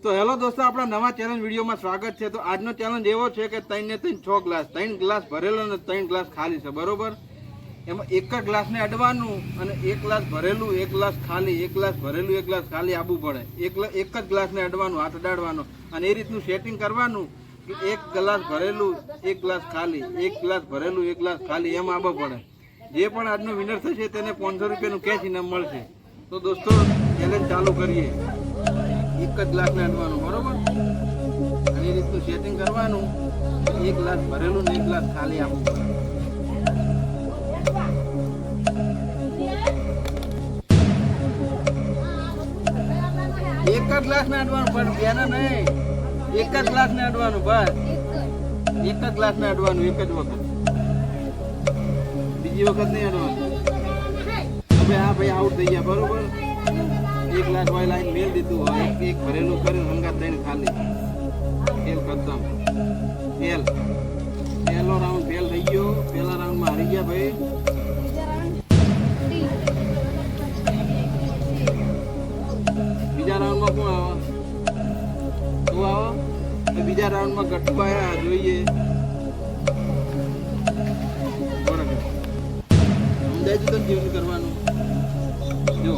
તો હેલો દોસ્તો, આપણા નવા ચેલેન્જ વિડીયોમાં સ્વાગત છે. તો આજનો ચેલેન્જ એવો છે કે 3 ને 3 6 ગ્લાસ, 3 ગ્લાસ ભરેલો અને 3 ગ્લાસ ખાલી છે, બરોબર. એમાં એક જ ગ્લાસને અડવાનું અને 1 ગ્લાસ ભરેલું 1 ગ્લાસ ખાલી, 1 ગ્લાસ ભરેલું 1 ગ્લાસ ખાલી આવવું પડે. એક જ ગ્લાસને અડવાનું, હાથ અડાડવાનો અને એ રીતનું સેટિંગ કરવાનું કે 1 ગ્લાસ ભરેલું 1 ગ્લાસ ખાલી, 1 ગ્લાસ ભરેલું 1 ગ્લાસ ખાલી, એમ આવવું પડે. જે પણ આજનો વિનર થશે તેને 500 રૂપિયાનું કેશ ઇનામ મળશે. તો દોસ્તો ચેલેન્જ ચાલુ કરીએ. એક જ ગ્લાસને અડવાનું, બરોબર, અને એ રીતનું સેટિંગ કરવાનું. 1 ગ્લાસ ભરેલું ને 1 ગ્લાસ ખાલી આપવું પડે. એક જ ગ્લાસ ને અડવાનું, પણ બેના નહીં, એક જ ગ્લાસ ને અડવાનું, બસ એક જ ગ્લાસ ને અડવાનું, એક જ વખત, બીજી વખત નહીં અડવાનું. હવે હા ભાઈ આઉટ થઈ ગયા, બરોબર. 1 ગ્લાસ વાય લાઈન મેળ દીધું હોય, એક ભરેલું કર્યું, હંગા 3 ખાલી, ફેલ ખતમ. પહેલો રાઉન્ડ ફેલ થઈ ગયો. પહેલા રાઉન્ડમાં હારી ગયા ભાઈ. બીજા રાઉન્ડમાં કોણ આવે? તું આવો. તો બીજા રાઉન્ડમાં ગટ્ટુ આવ્યા, જોઈએ. સમજાય છે તો કેવું કરવાનું? જો,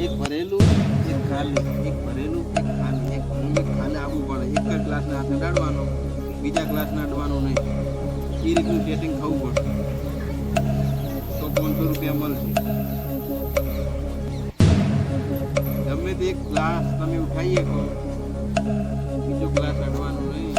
એક ભરેલું એક ખાલી, એક ભરેલું એક ખાલી, એક ભરેલું એક ખાલી આવવું પડે. એક જ ગ્લાસને હાથે અડાડવાનો, બીજા ગ્લાસને અડવાનો નહીં. એ રીતનું સેટિંગ થવું પડે. તો 500 રૂપિયા મળશે. ગમે તે એક ગ્લાસ તમે ઉઠાઈએ કહો, બીજો ગ્લાસ અડવાનો નહીં.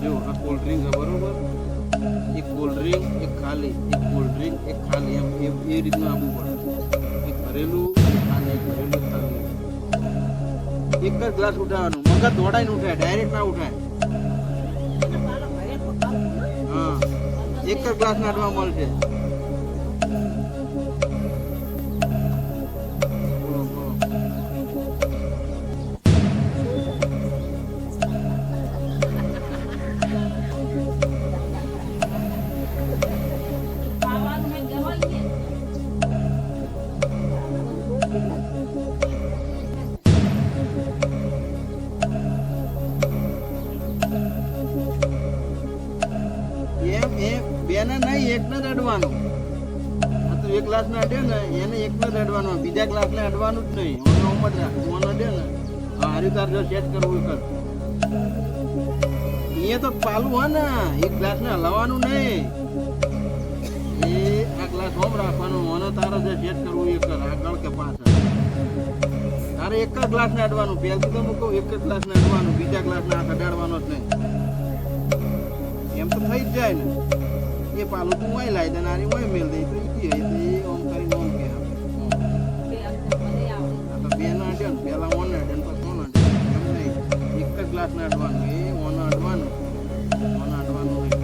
જો આ કોલ્ડ ડ્રિંક છે, બરોબર. એક કોલ્ડ ડ્રિંક એક ખાલી, એક કોલ્ડ ડ્રિંક એક ખાલી, એમ એ રીતનું આવવું પડે. એક ભરેલું એક ખાલી, એક ભરેલું ખાલી. એક જ ગ્લાસ ઉઠાવવાનું, મગજ દોડાઈને ઉઠાય, ડાયરેક્ટ ના ઉઠાય. હા, એક જ ગ્લાસ નાખવા મળશે. બેને નહીં, એકને જ અડવાનું. આ તો 1 ગ્લાસ ને અડે ને, એને એકને જ અડવાનું, બીજા ગ્લાસ ને અડવાનું જ નહીં. ઓનો ઉમ જ રાખ, ઓનો અડે ને હારી તાર જો સેટ કરવું કર. એ તો પાલું હોય ને, 1 ગ્લાસ ને હલાવવાનું નહીં. એ આ ગ્લાસ હોમ રાખવાનું, ઓનો તારો જે સેટ કરવું એ કર, આગળ કે પાછળ. તારે એક જ ગ્લાસ ને અડવાનું. પહેલથી તો હું કહું, એક જ ગ્લાસ ને અડવાનું, બીજા ગ્લાસ ને હાથ અડાડવાનો જ નહીં. એમ તો થઈ જ જાય ને. એ પાલું તું વાય લાવી દે, નારી વાય મેળ દે, તો ઈ ઓમ કરીને ઓમ કે તો બે ના અડે ને, પેલા ઓન અડે ને પછી ઓન અડે, એમ નહીં. એક જ ગ્લાસ ને અડવાનું, એ ઓન અડવાનું, ઓન અડવાનું નહીં.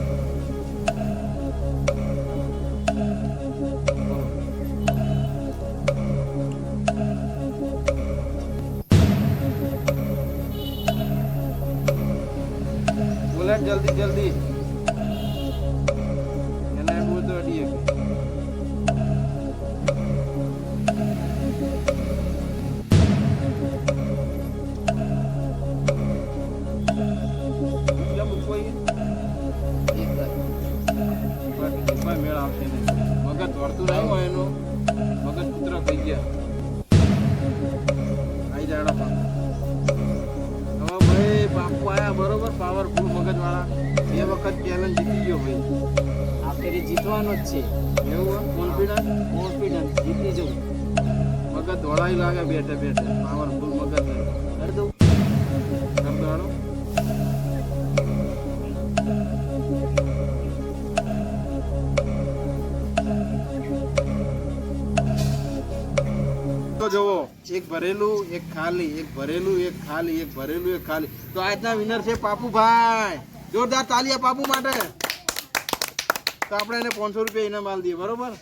બોલે જલ્દી જલ્દી. મેળ આવશે નહીં. મગજ દોડતું નહીં હોય એનું, મગજ કૂતરો થઈ ગયા. આવી જાય હવે ભાઈ. બાપુ આયા, બરોબર, પાવરફુલ મગજ વાળા. 2 વખત ચેલેન્જ જીતી ગયો ભાઈ. આ ફેરી જીતવાનો જ છે. એવું કોન્ફિડન્સ જીતી જવું. મગજ દોડાઈ લાગે બેઠે બેઠે. પાવરફુલ મગજ કરી દઉં. કર દોડો. તો જુઓ, એક ભરેલું એક ખાલી, એક ભરેલું એક ખાલી, એક ભરેલું એક ખાલી. તો આજના વિનર છે પાપુભાઈ. જોરદાર તાલિયા બાપુ માટે. તો આપણે એને 500 રૂપિયા ઇનામ આલી દઈએ, બરોબર.